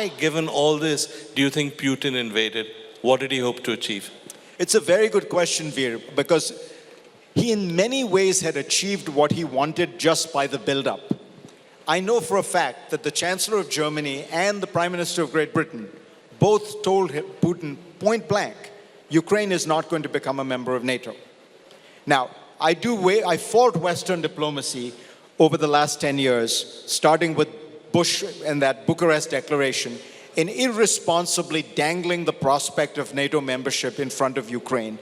why, given all this, do you think Putin invaded? What did he hope to achieve? It's a very good question, Veer, because he in many ways had achieved what he wanted just by the build-up. I know for a fact that the Chancellor of Germany and the Prime Minister of Great Britain both told Putin point blank, Ukraine is not going to become a member of NATO. Now, I fault Western diplomacy over the last 10 years, starting with Bush and that Bucharest Declaration, in irresponsibly dangling the prospect of NATO membership in front of Ukraine,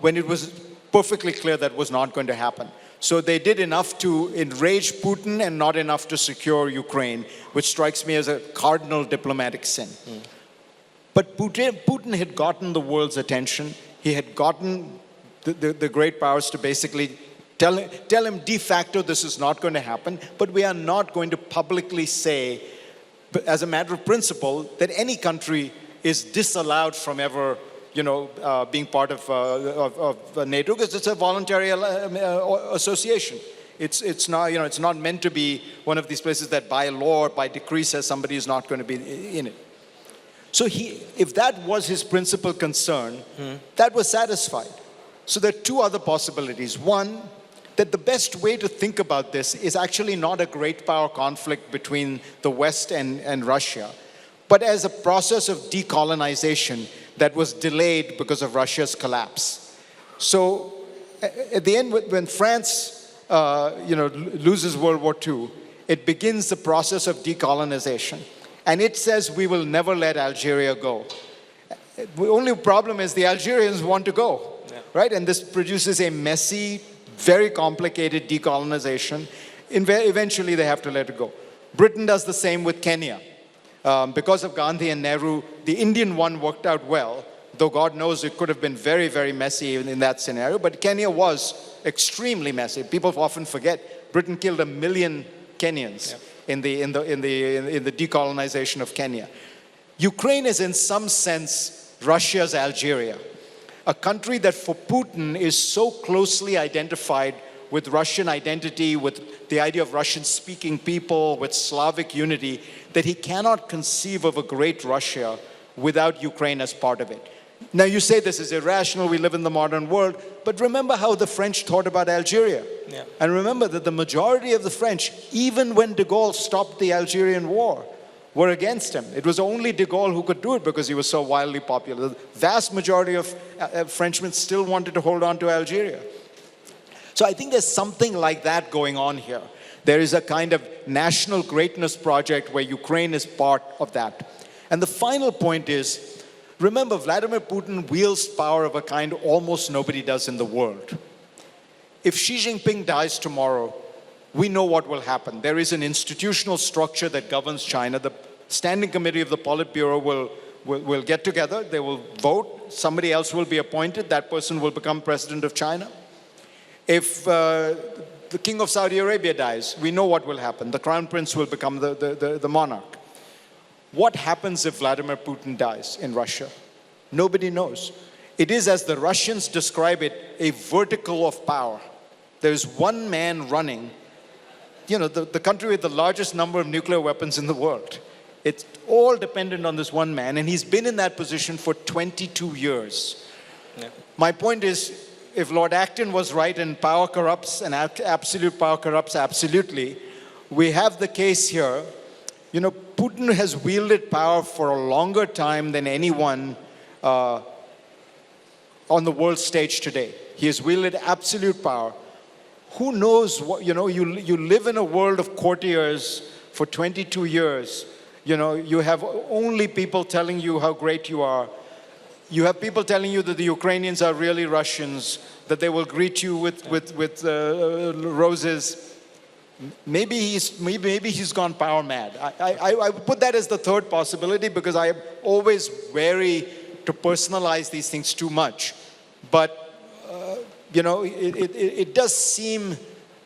when it was perfectly clear that was not going to happen. So they did enough to enrage Putin and not enough to secure Ukraine, which strikes me as a cardinal diplomatic sin. But Putin had gotten the world's attention. He had gotten the great powers to basically tell him de facto this is not going to happen, but we are not going to publicly say, as a matter of principle, that any country is disallowed from ever being part of NATO, because it's a voluntary association. It's not meant to be one of these places that by law or by decree says somebody is not going to be in it. So if that was his principal concern, that was satisfied. So there are two other possibilities. One, that the best way to think about this is actually not a great power conflict between the West and Russia, but as a process of decolonization that was delayed because of Russia's collapse. So at the end, when France loses World War II, it begins the process of decolonization. And it says we will never let Algeria go. The only problem is the Algerians want to go, right? And this produces a messy, very complicated decolonization. Eventually, they have to let it go. Britain does the same with Kenya. Because of Gandhi and Nehru, the Indian one worked out well, though God knows it could have been very, very messy in that scenario. But Kenya was extremely messy. People often forget Britain killed 1 million Kenyans in the decolonization of Kenya. Ukraine is in some sense Russia's Algeria, a country that for Putin is so closely identified with Russian identity, with the idea of Russian-speaking people, with Slavic unity, that he cannot conceive of a great Russia without Ukraine as part of it. Now you say this is irrational, we live in the modern world, but remember how the French thought about Algeria. And remember that the majority of the French, even when de Gaulle stopped the Algerian war, were against him. It was only de Gaulle who could do it because he was so wildly popular. The vast majority of Frenchmen still wanted to hold on to Algeria. So I think there's something like that going on here. There is a kind of national greatness project where Ukraine is part of that. And the final point is, remember, Vladimir Putin wields power of a kind almost nobody does in the world. If Xi Jinping dies tomorrow, we know what will happen. There is an institutional structure that governs China. The Standing Committee of the Politburo will get together. They will vote. Somebody else will be appointed. That person will become president of China. If the king of Saudi Arabia dies, we know what will happen. The crown prince will become the monarch. What happens if Vladimir Putin dies in Russia? Nobody knows. It is, as the Russians describe it, a vertical of power. There's one man running, the country with the largest number of nuclear weapons in the world. It's all dependent on this one man, and he's been in that position for 22 years. My point is, if Lord Acton was right and power corrupts and absolute power corrupts absolutely, we have the case here. Putin has wielded power for a longer time than anyone on the world stage today. He has wielded absolute power. Who knows what, you live in a world of courtiers for 22 years. You have only people telling you how great you are. You have people telling you that the Ukrainians are really Russians, that they will greet you with roses. Maybe he's gone power mad. I put that as the third possibility because I am always wary to personalize these things too much. But it does seem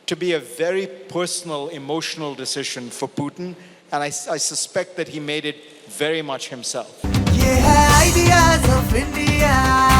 to be a very personal, emotional decision for Putin, and I suspect that he made it very much himself. ये है ideas of India.